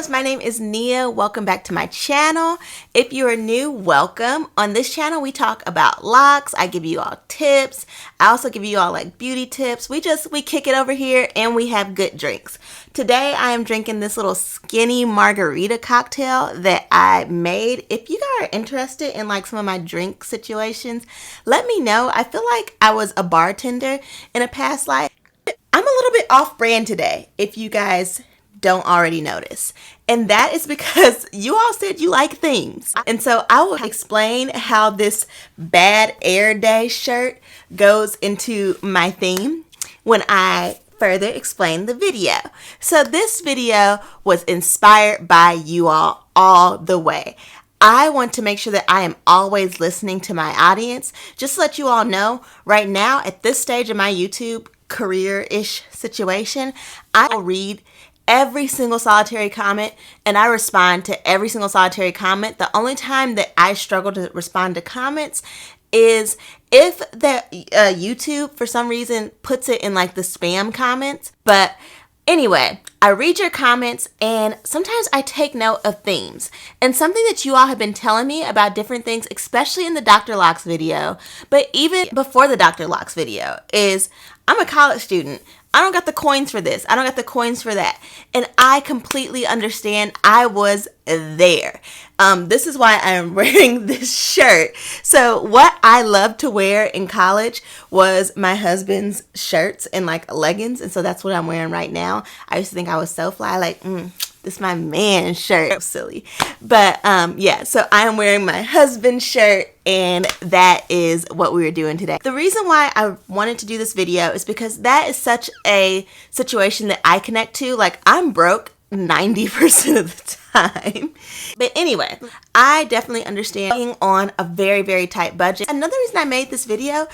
loves, my name is Nia. Welcome back to my channel. If you are new, welcome. On this channel, we talk about locks. I give you all tips. I also give you all like beauty tips. We kick it over here and we have good drinks. Today, I am drinking this little skinny margarita cocktail that I made. If you guys are interested in like some of my drink situations, let me know. I feel like I was a bartender in a past life. I'm a little bit off brand today, if you guys don't already notice. And that is because you all said you like themes. And so I will explain how this Bad Air Day shirt goes into my theme when I further explain the video. So this video was inspired by you all the way. I want to make sure that I am always listening to my audience. Just to let you all know, right now at this stage of my YouTube career-ish situation, I will read every single solitary comment and I respond to every single solitary comment. The only time that I struggle to respond to comments is if the YouTube for some reason puts it in like the spam comments. But anyway, I read your comments and sometimes I take note of themes. And something that you all have been telling me about different things, especially in the Dr. Locks video, but even before the Dr. Locks video, is I'm a college student. I don't got the coins for this. I don't got the coins for that. And I completely understand. I was there. This is why I am wearing this shirt. So what I loved to wear in college was my husband's shirts and like leggings. And so that's what I'm wearing right now. I used to think I was so fly, like, this is my man's shirt. Silly. But yeah, so I am wearing my husband's shirt and that is what we were doing today. The reason why I wanted to do this video is because that is such a situation that I connect to. Like, I'm broke 90% of the time. But anyway, I definitely understand being on a very, very tight budget. Another reason I made this video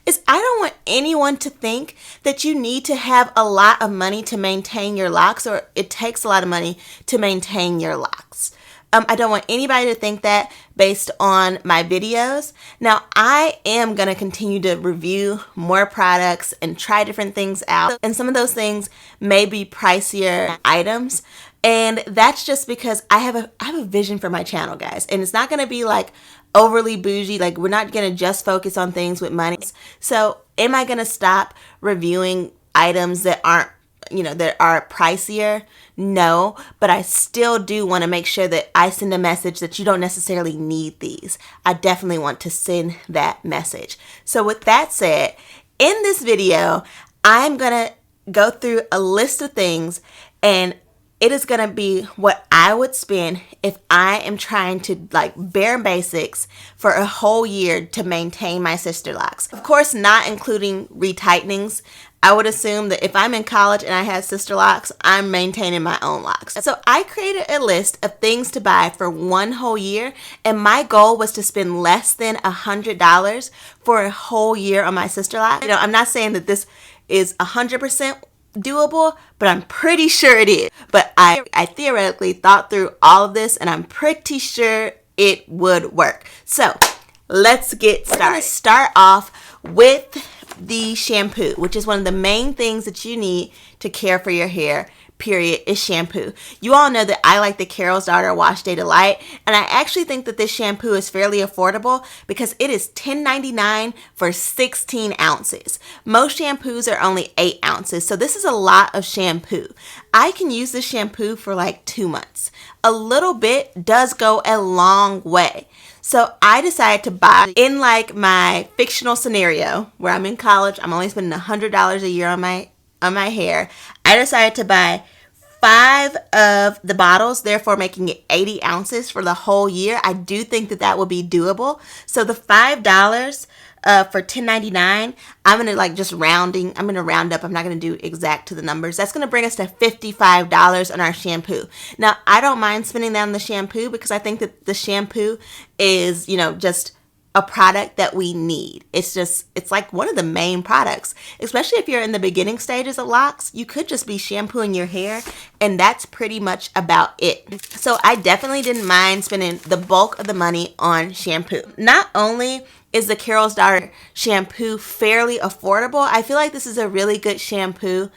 is I don't want anyone to think that you need to have a lot of money to maintain your locks, or it takes a lot of money to maintain your locks. I don't want anybody to think that based on my videos. Now, I am going to continue to review more products and try different things out. And some of those things may be pricier items. And that's just because I have a vision for my channel, guys. And it's not going to be like overly bougie. Like, we're not going to just focus on things with money. So am I going to stop reviewing items that aren't, that are pricier? No, but I still do want to make sure that I send a message that you don't necessarily need these. I definitely want to send that message. So with that said, in this video, I'm going to go through a list of things, and it is going to be what I would spend if I am trying to like bare basics for a whole year to maintain my sister locks. Of course, not including retightenings. I would assume that if I'm in college and I have sister locks, I'm maintaining my own locks. So I created a list of things to buy for one whole year, and my goal was to spend less than $100 for a whole year on my sister locks. I'm not saying that this is 100% doable, but I'm pretty sure it is. But I theoretically thought through all of this, and I'm pretty sure it would work. So let's get started. We're gonna start off with the shampoo, which is one of the main things that you need to care for your hair, period, is shampoo. You all know that I like the Carol's Daughter Wash Day Delight, and I actually think that this shampoo is fairly affordable because it is $10.99 for 16 ounces. Most shampoos are only 8 ounces, so this is a lot of shampoo. I can use this shampoo for like 2 months. A little bit does go a long way. So I decided to buy, in like my fictional scenario where I'm in college, I'm only spending $100 a year on my hair. I decided to buy 5 of the bottles, therefore making it 80 ounces for the whole year. I do think that that will be doable. So the $5 for $10.99, I'm going to like just rounding. I'm going to round up. I'm not going to do exact to the numbers. That's going to bring us to $55 on our shampoo. Now, I don't mind spending that on the shampoo because I think that the shampoo is, just a product that we need. It's like one of the main products, especially if you're in the beginning stages of locks. You could just be shampooing your hair, and that's pretty much about it. So I definitely didn't mind spending the bulk of the money on shampoo. Not only is the Carol's Daughter shampoo fairly affordable, I feel like this is a really good shampoo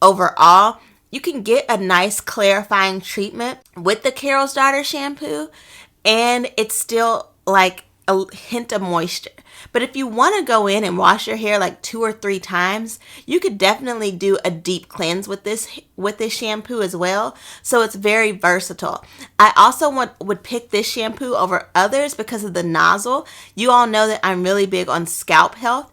overall. you can get a nice clarifying treatment with the Carol's Daughter shampoo, and it's still like a hint of moisture. But if you want to go in and wash your hair like 2 or 3 times, you could definitely do a deep cleanse with this shampoo as well. So it's very versatile. I also would pick this shampoo over others because of the nozzle. You all know that I'm really big on scalp health.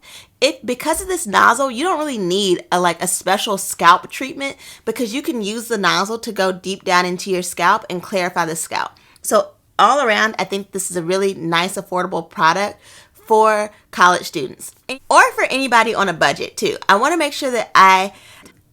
Because of this nozzle, you don't really need a special scalp treatment, because you can use the nozzle to go deep down into your scalp and clarify the scalp. So all around, I think this is a really nice, affordable product for college students or for anybody on a budget too. I want to make sure that I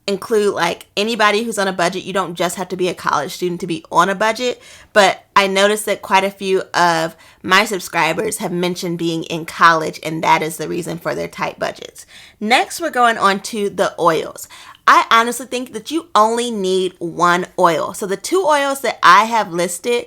include like anybody who's on a budget. You don't just have to be a college student to be on a budget, but I noticed that quite a few of my subscribers have mentioned being in college, and that is the reason for their tight budgets. Next, we're going on to the oils. I honestly think that you only need one oil. So the 2 oils that I have listed,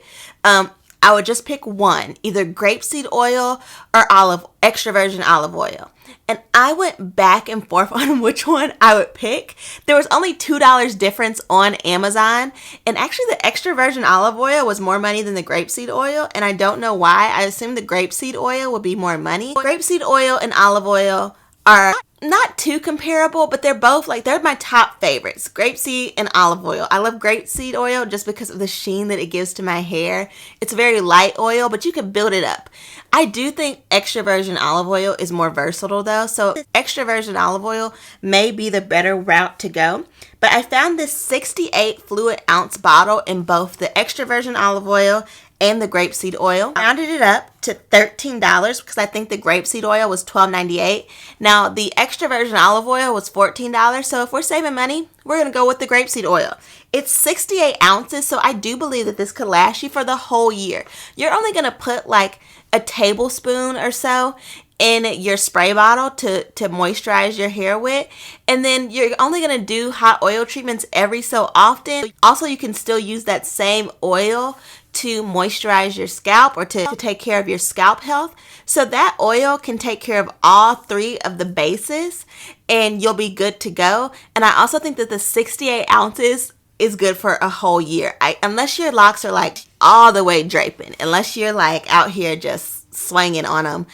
I would just pick one, either grapeseed oil or extra virgin olive oil. And I went back and forth on which one I would pick. There was only $2 difference on Amazon. And actually the extra virgin olive oil was more money than the grapeseed oil. And I don't know why. I assumed the grapeseed oil would be more money. Grapeseed oil and olive oil are not too comparable, but they're both they're my top favorites, grapeseed and olive oil. I love grapeseed oil just because of the sheen that it gives to my hair. It's a very light oil, but you can build it up. I do think extra virgin olive oil is more versatile though, so extra virgin olive oil may be the better route to go. But I found this 68 fluid ounce bottle in both the extra virgin olive oil and the grapeseed oil. I rounded it up to $13 because I think the grapeseed oil was $12.98. Now the extra virgin olive oil was $14. So if we're saving money, we're going to go with the grapeseed oil. It's 68 ounces, so I do believe that this could last you for the whole year. You're only going to put like a tablespoon or so in your spray bottle to moisturize your hair with, and then you're only going to do hot oil treatments every so often. Also, you can still use that same oil to moisturize your scalp or to take care of your scalp health. So that oil can take care of all 3 of the bases and you'll be good to go. And I also think that the 68 ounces is good for a whole year. Unless your locks are like all the way draping, unless you're like out here just swinging on them,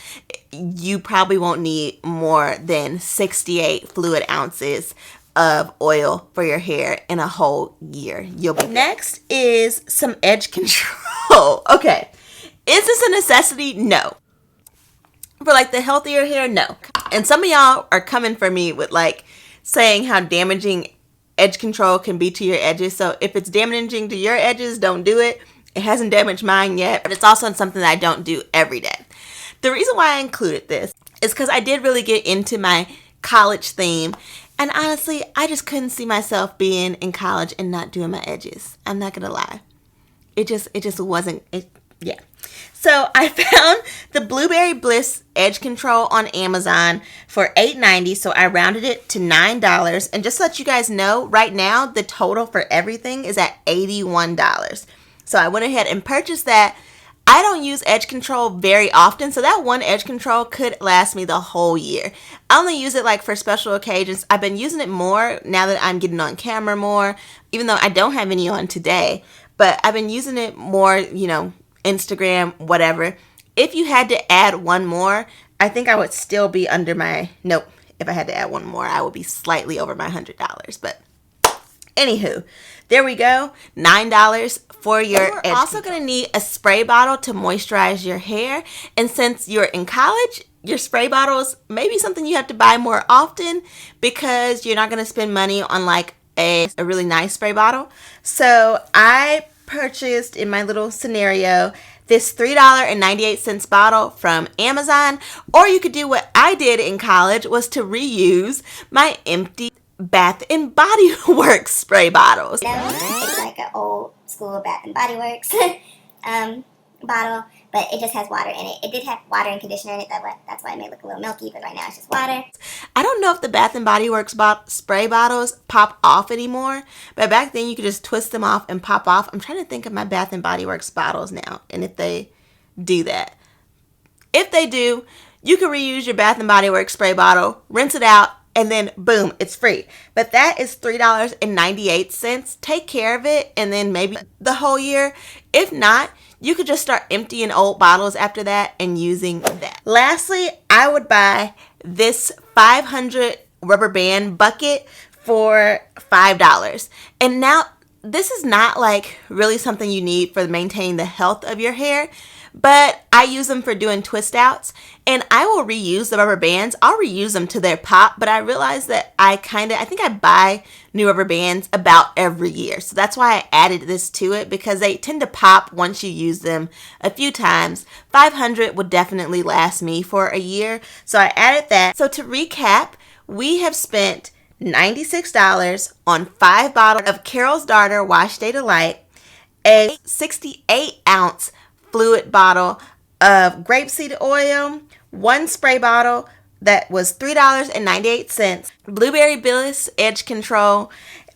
you probably won't need more than 68 fluid ounces of oil for your hair in a whole year. You'll be next is some edge control. Okay, is this a necessity? No. For like the healthier hair, no. And some of y'all are coming for me with like saying how damaging edge control can be to your edges. So if it's damaging to your edges, don't do it. It hasn't damaged mine yet, but it's also something that I don't do every day. The reason why I included this is because I did really get into my college theme. And honestly, I just couldn't see myself being in college and not doing my edges. I'm not going to lie. It just wasn't, yeah. So I found the Blueberry Bliss Edge Control on Amazon for $8.90. So I rounded it to $9. And just to let you guys know, right now, the total for everything is at $81. So I went ahead and purchased that. I don't use edge control very often, so that one edge control could last me the whole year. I only use it like for special occasions. I've been using it more now that I'm getting on camera more, even though I don't have any on today. But I've been using it more, Instagram, whatever. If you had to add one more, I think I would still be under my, nope. If I had to add one more, I would be slightly over my $100. But anywho, there we go. $9 for your edge. You're also going to need a spray bottle to moisturize your hair. And since you're in college, your spray bottles may be something you have to buy more often because you're not going to spend money on like a really nice spray bottle. So I purchased, in my little scenario, this $3.98 bottle from Amazon. Or you could do what I did in college, was to reuse my empty Bath and Body Works spray bottles. It's like an old school Bath and Body Works bottle, but it just has water in it. It did have water and conditioner in it. That's why it may look a little milky, but right now it's just water. I don't know if the Bath and Body Works spray bottles pop off anymore, but back then you could just twist them off and pop off. I'm trying to think of my Bath and Body Works bottles now, and if they do that. If they do, you can reuse your Bath and Body Works spray bottle, rinse it out, and then boom, it's free. But that is $3.98. Take care of it, and then maybe the whole year. If not, you could just start emptying old bottles after that and using that. Lastly, I would buy this 500 rubber band bucket for $5. And now, this is not like really something you need for maintaining the health of your hair, but I use them for doing twist outs, and I will reuse the rubber bands. I'll reuse them to their pop, but I realize that I think I buy new rubber bands about every year. So that's why I added this to it, because they tend to pop once you use them a few times. 500 would definitely last me for a year, so I added that. So to recap, we have spent $96 on 5 bottles of Carol's Daughter Wash Day Delight, a 68-ounce fluid bottle of grapeseed oil, 1 spray bottle that was $3.98, Blueberry Bliss Edge Control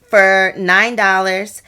for $9,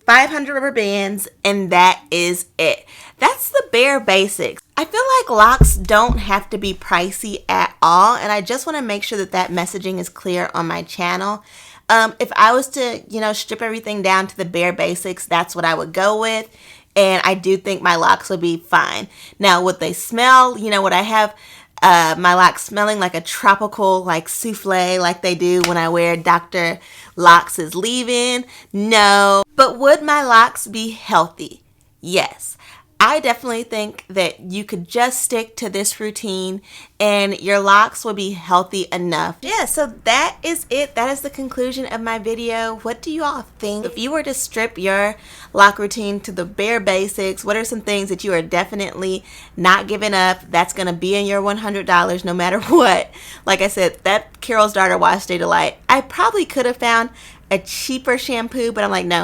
500 rubber bands, and that is it. That's the bare basics. I feel like locks don't have to be pricey at all, and I just want to make sure that that messaging is clear on my channel. If I was to, strip everything down to the bare basics, that's what I would go with. And I do think my locks would be fine. Now, would they smell? Would I have my locks smelling like a tropical, like souffle, like they do when I wear Dr. Locks' leave-in? No. But would my locks be healthy? Yes. I definitely think that you could just stick to this routine and your locks will be healthy enough. Yeah, so that is it. That is the conclusion of my video. What do you all think? If you were to strip your lock routine to the bare basics, what are some things that you are definitely not giving up that's going to be in your $100 no matter what? Like I said, that Carol's Daughter Wash Day Delight, I probably could have found a cheaper shampoo, but I'm like, no.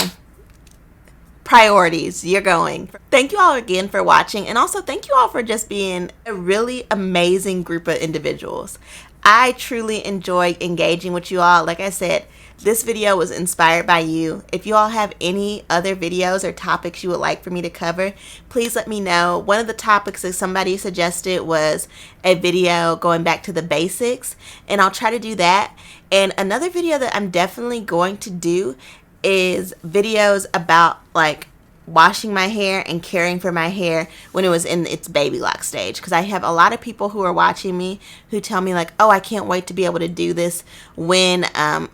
Priorities, you're going. Thank you all again for watching, and also thank you all for just being a really amazing group of individuals. I truly enjoy engaging with you all. Like I said, this video was inspired by you. If you all have any other videos or topics you would like for me to cover, please let me know. One of the topics that somebody suggested was a video going back to the basics, and I'll try to do that. And another video that I'm definitely going to do is videos about like washing my hair and caring for my hair when it was in its baby lock stage, because I have a lot of people who are watching me who tell me like, oh, I can't wait to be able to do this when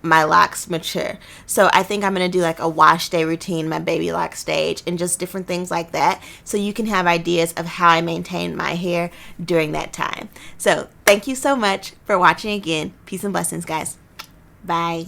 my locks mature. So I think I'm going to do like a wash day routine, my baby lock stage, and just different things like that, so you can have ideas of how I maintain my hair during that time. So thank you so much for watching again. Peace and blessings, guys. Bye.